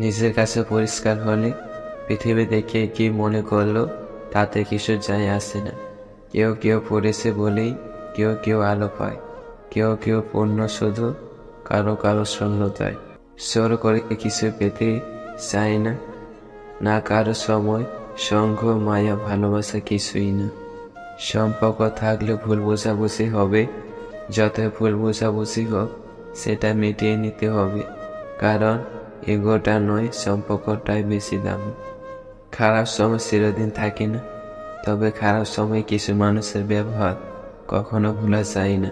নিজের কাছে পরিষ্কার হলে পৃথিবী দেখে কি মনে করলো তাতে কিছু যায় আসে না। কেউ কেউ পড়েছে বলেই কেউ কেউ আলো পায়, কেউ কেউ পূর্ণ শুধু কারো কারো শূন্যতায়। জোর করে কিছু পেতে চায় না, না কারো সময়, সঙ্গ, মায়া, ভালোবাসা কিছুই না। সম্পর্ক থাকলে ভুল বোঝাবুঝি হবে, যতই ভুল বোঝাবুঝি হোক সেটা মিটিয়ে নিতে হবে, কারণ এগোটা নয়, সম্পর্কটাই বেশি দাম। খারাপ সময় চিরদিন থাকে না, তবে খারাপ সময় কিছু মানুষের ব্যবহার কখনো ভোলা যায় না।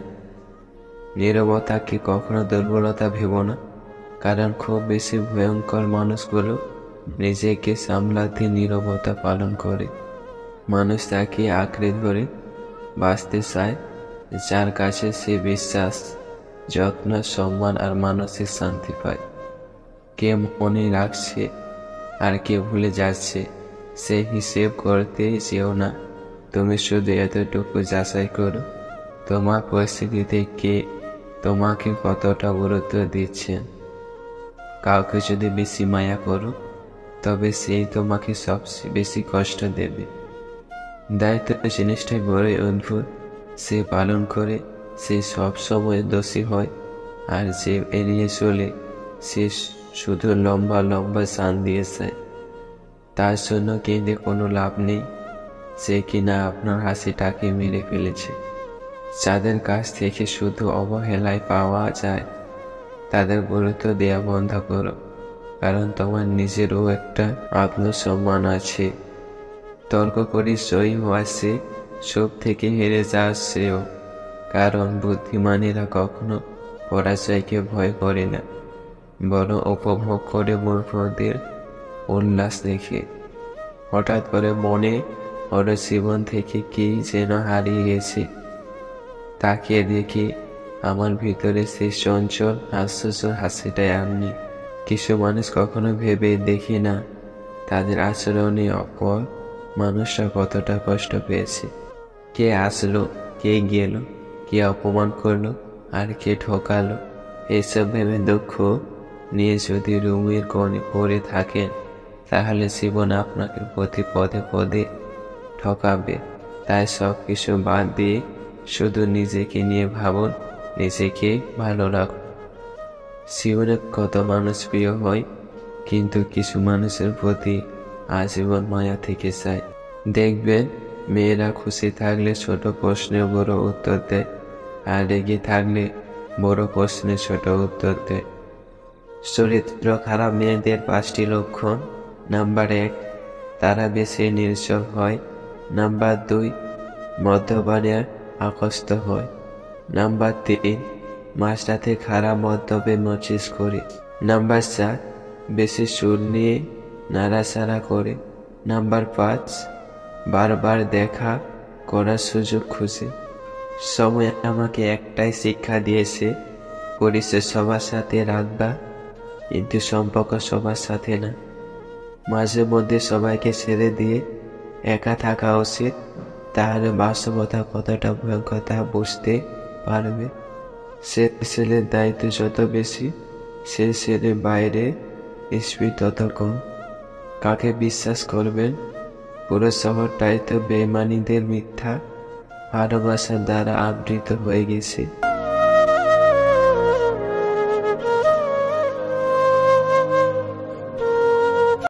নীরবতাকে কখনো দুর্বলতা ভেবো না, কারণ খুব বেশি ভয়ঙ্কর মানুষগুলো নিজেকে সামলাতে নীরবতা পালন করে। মানুষ তাকে আঁকড়ে ধরে বাঁচতে চায় যার কাছে সে বিশ্বাস, যত্ন, সম্মান আর মানসিক শান্তি পায়। কে মনে রাখছে আর কে ভুলে যাচ্ছে সে হিসেব করতে যেও না। তুমি শুধু এতটুকু যাচাই করো, তোমার পরিস্থিতিতে কে তোমাকে কতটা গুরুত্ব দিচ্ছেন। কাউকে যদি বেশি মায়া করো তবে সেই তোমাকে সবচেয়ে বেশি কষ্ট দেবে। দায়িত্ব জিনিসটাই বড়ই অদ্ভুত, সে পালন করে সে সব সময় দোষী হয়, আর যে এড়িয়ে চলে সে শুধু লম্বা লম্বা শান দিয়ে যায়। তার জন্য কেঁদে কোনো লাভ নেই, সে কিনা আপনার হাসিটাকে মেরে ফেলেছে। যাদের কাছ থেকে শুধু অবহেলায় পাওয়া যায় তাদের গুরুত্ব দেওয়া বন্ধ করো, কারণ তোমার নিজেরও একটা আত্মসম্মান আছে। তর্ক করে জয়ী হওয়া সে সব থেকে হেরে যাওয়া শ্রেয়, কারণ বুদ্ধিমানেরা কখনো পরাজয়কে ভয় করে না, বরং উপভোগ করে মূর্খদের উল্লাস দেখে। হঠাৎ করে মনে হলো জীবন থেকে কি যেন হারিয়ে গেছে। তাকিয়ে দেখি আমার ভিতরে সেই চঞ্চল হাস্যস্বর হাসিটাই আর নেই। কিছু মানুষ কখনো ভেবে দেখি না তাদের আচরণে অপর মানুষরা কতটা কষ্ট পেয়েছে। কে আসলো, কে গেল, কে অপমান করলো আর কে ঠকালো, এসব ভেবে দুঃখ নিয়ে যদি রুমের কোণে পড়ে থাকেন তাহলে জীবন আপনাকে প্রতি পদে পদে ঠকাবে। তাই সব কিছু বাদ দিয়ে শুধু নিজেকে নিয়ে ভাবুন, নিজেকে ভালো রাখুন। জীবনে কত মানুষ প্রিয় হয়, কিন্তু কিছু মানুষের প্রতি আজীবন মায়া থেকে যায়। দেখবেন মেয়েরা খুশি থাকলে ছোট প্রশ্নের বড় উত্তর দেয়, আর রেগে থাকলে বড় প্রশ্নের ছোট উত্তর দেয়। চরিত্র খারাপ মেয়েদের 5টি লক্ষণ। নাম্বার 1, তারা বেশি নির্জল হয়। নাম্বার 2, মদ্যপানের আকস্ত হয়। নাম্বার 3, মাঝরাতে খারাপ মদ্যপে নোটিস করে। নাম্বার 4, বেশি সুর নিয়ে নাড়াচাড়া করে। নাম্বার 5, বারবার দেখা করার সুযোগ খুঁজে। সময় আমাকে একটাই শিক্ষা দিয়েছে, পরিচয় সবার সাথে রাখবা, কিন্তু সম্পর্ক সবার সাথে না। মাঝে মধ্যে সবাইকে ছেড়ে দিয়ে একা থাকা উচিত, তাহলে বাস্তবতা কতটা ভয়ঙ্কর তা বুঝতে পারবে। সে ছেলের দায়িত্ব যত বেশি, সে ছেলের বাইরে স্পিড তত কম। কাকে বিশ্বাস করবেন? পুরো শহরটাই তো বেইমানিদের মিথ্যা ভালোবাসার দ্বারা আবৃত হয়ে গেছে।